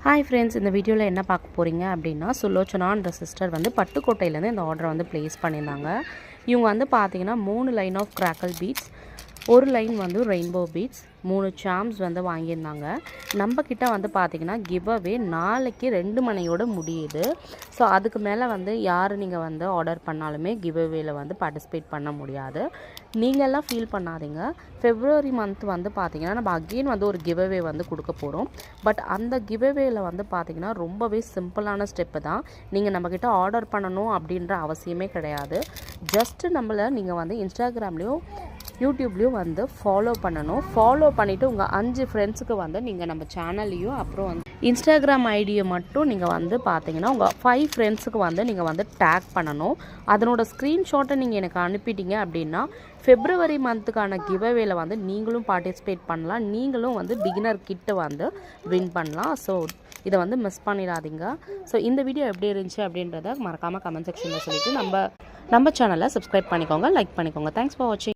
Hi friends, இந்த வீடியோவில் என்ன பார்க்க போகிறீங்க அப்படின்னா, சுலோச்சனான்ற சிஸ்டர் வந்து பட்டுக்கோட்டையிலேருந்து இந்த ஆர்டரை வந்து ப்ளேஸ் பண்ணியிருந்தாங்க. இவங்க வந்து பார்த்தீங்கன்னா 3 லைன் ஆஃப் கிராக்கல் பீட்ஸ், ஒரு லைன் வந்து ரெயின்போ பீட்ஸ், 3 சாம்ஸ் வந்து வாங்கியிருந்தாங்க. நம்மக்கிட்ட வந்து பார்த்திங்கன்னா கிவ் அவே நாளைக்கு 2 மணியோடு முடியுது. ஸோ அதுக்கு மேலே வந்து யார் நீங்கள் வந்து ஆர்டர் பண்ணாலுமே கிவ் அவேல வந்து பார்ட்டிசிபேட் பண்ண முடியாது. நீங்கள்லாம் ஃபீல் பண்ணாதீங்க. ஃபெப்ரவரி மந்த் வந்து பார்த்திங்கன்னா நம்ம அகெயின் வந்து ஒரு கிவ் அவே வந்து கொடுக்க போகிறோம். பட் அந்த கிவ் அவேல வந்து பார்த்திங்கன்னா ரொம்பவே சிம்பிளான ஸ்டெப்பு தான். நீங்கள் நம்மக்கிட்ட ஆர்டர் பண்ணணும் அப்படின்ற அவசியமே கிடையாது. ஜஸ்ட்டு நம்மளை நீங்கள் வந்து இன்ஸ்டாகிராம்லேயும் யூடியூப்லேயும் வந்து ஃபாலோ பண்ணணும். ஃபாலோ பண்ணிவிட்டு உங்கள் 5 ஃப்ரெண்ட்ஸுக்கு வந்து நீங்கள் நம்ம சேனல்லையும் அப்புறம் வந்து இன்ஸ்டாகிராம் ஐடியை மட்டும் நீங்கள் வந்து பார்த்தீங்கன்னா உங்கள் 5 ஃப்ரெண்ட்ஸுக்கு வந்து நீங்கள் வந்து டேக் பண்ணணும். அதனோட ஸ்க்ரீன்ஷாட்டை நீங்கள் எனக்கு அனுப்பிட்டீங்க அப்படின்னா ஃபெப்ரவரி மந்த்துக்கான கிவ்அவேல வந்து நீங்களும் பார்ட்டிசிபேட் பண்ணலாம். நீங்களும் வந்து பிகினர் கிட்ட வந்து வின் பண்ணலாம். ஸோ இதை வந்து மிஸ் பண்ணிடாதீங்க. ஸோ இந்த வீடியோ எப்படி இருந்துச்சு அப்படின்றத மறக்காமல் கமெண்ட் செக்ஷனில் சொல்லிவிட்டு நம்ம சேனலை சப்ஸ்கிரைப் பண்ணிக்கோங்க, லைக் பண்ணிக்கோங்க. தேங்க்ஸ் ஃபார் வாட்சிங்.